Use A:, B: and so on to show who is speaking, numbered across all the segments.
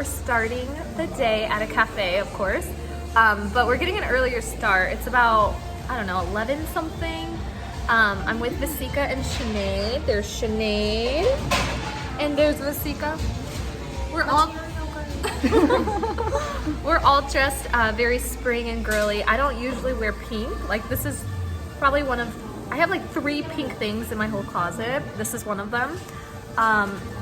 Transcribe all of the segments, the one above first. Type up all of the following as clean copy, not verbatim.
A: we're starting the day at a cafe, of course, but we're getting an earlier start. It's about, I don't know, 11 something. I'm with Vasika and Sinead. There's Sinead and there's Vasika. We're all dressed very spring and girly. I don't usually wear pink. Like, this is probably one of, I have like 3 pink things in my whole closet. This is one of them.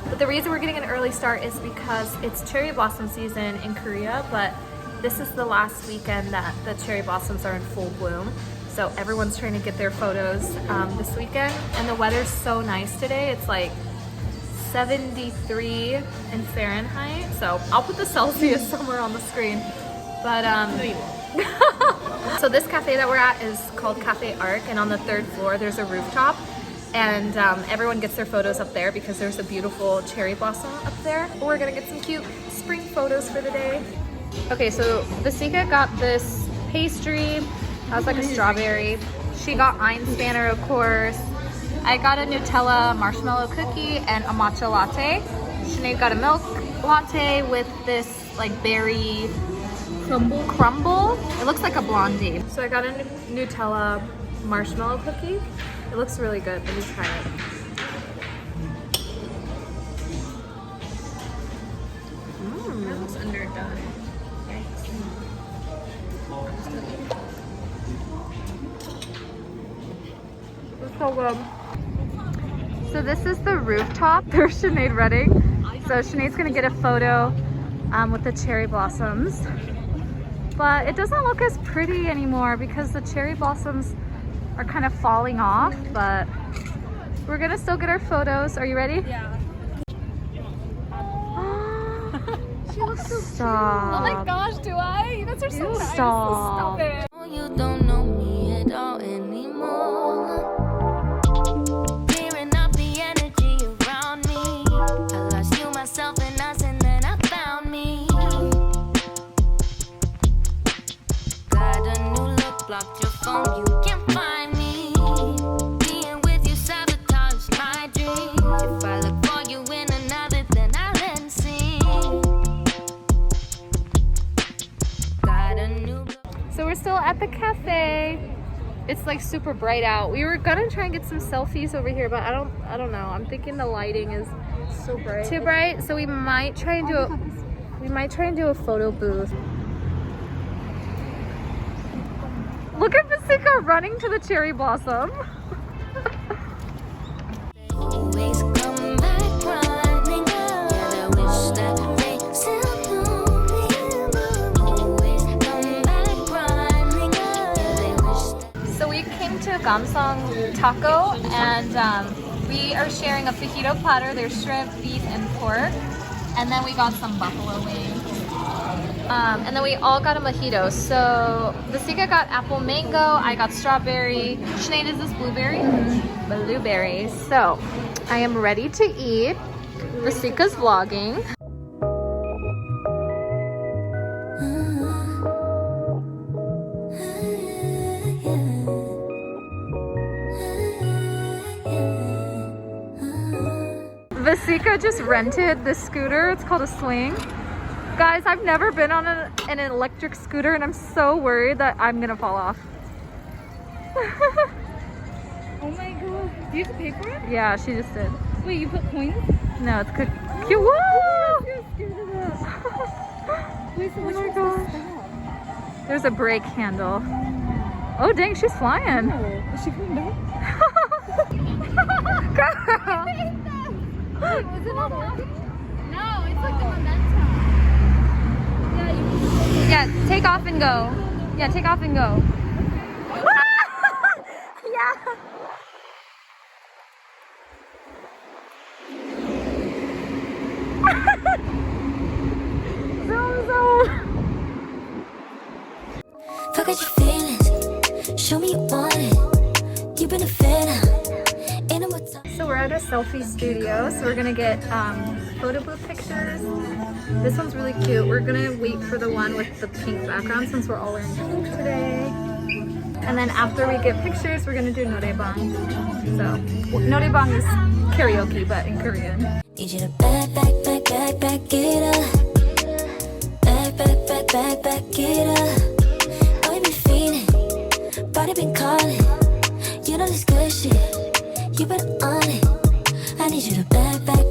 A: But the reason we're getting an early start is because it's cherry blossom season in Korea, but this is the last weekend that the cherry blossoms are in full bloom. So everyone's trying to get their photos this weekend, and the weather's so nice today. It's like 73 in Fahrenheit. So I'll put the Celsius somewhere on the screen. But
B: No, you won't.
A: so this cafe that we're at is called Cafe Arc, and on the 3rd floor there's a rooftop. And everyone gets their photos up there because there's a beautiful cherry blossom up there. We're gonna get some cute spring photos for the day. Okay, so Vasika got this pastry. That was like a strawberry. She got Einspanner, of course. I got a Nutella marshmallow cookie and a matcha latte. Sinead got a milk latte with this like berry crumble. It looks like a blondie. So I got a Nutella marshmallow cookie. It looks really good. Let me try it.
B: That looks underdone.
A: It's so good. So this is the rooftop. There's Sinead Redding. So Sinead's gonna get a photo with the cherry blossoms. But it doesn't look as pretty anymore because the cherry blossoms are kind of falling off, but we're gonna still get our photos. Are you ready?
B: Yeah.
A: She looks so stop.
B: Oh my gosh, do I? You guys are so nice.
A: Stop.
B: Stop it.
C: You don't know me at all anymore. Clearing up the energy around me. I lost you, myself, and us, and then I found me. Got a new look, blocked your phone, you can't find me. Being with you sabotaged my dreams. If I look for you in another, then I'll end scene. Got a new look.
A: So we're still at the cafe. It's like super bright out. We were gonna try and get some selfies over here, but I don't know. I'm thinking the lighting is
B: So bright.
A: too bright, so we might try and do a photo booth. Look at Vasika running to the cherry blossom.
C: Always come back running. Yeah, I wish that they still knew me. Always come back running. Yeah, they wish that.
A: So we came to Gamsong Taco, and we are sharing a fajito platter. There's shrimp, beef, and pork. And then we got some buffalo wings. And then we all got a mojito. So Vasika got apple mango, I got strawberry. Sinead, is this blueberry? Blueberry. So I am ready to eat. Vasika's vlogging. Vasika just rented this scooter. It's called a swing. Guys, I've never been on an electric scooter, and I'm so worried that I'm gonna fall off.
B: Oh my god. Do you have to pay for it?
A: Yeah, she just did.
B: Wait, you put coins?
A: No, it's good. Cute. Woo!
B: You're scared of that. Wait, so
A: Oh
B: which
A: my
B: one's
A: gosh.
B: the stop?
A: There's a brake handle. Oh dang, she's flying.
B: Oh, is she coming back?
A: Girl.
B: Wait, was it not on? No, it's like the momentum. Yeah, you
A: Yeah, take off and go. Yeah, take off and go. Yeah.
C: Forget your feelings. Show me you want it. You've been a fan. Ain't no more time.
A: So we're at a selfie studio, so we're gonna get photo booth pictures. This one's really cute. We're gonna wait for the one with the pink background since we're all wearing pink today. And then after we get pictures, we're gonna do noraebang. So noraebang is karaoke, but in Korean.
C: Need you to back it up. back it up. Oh, you been feeling, body been calling. You know this good shit, you been on it. I need you to back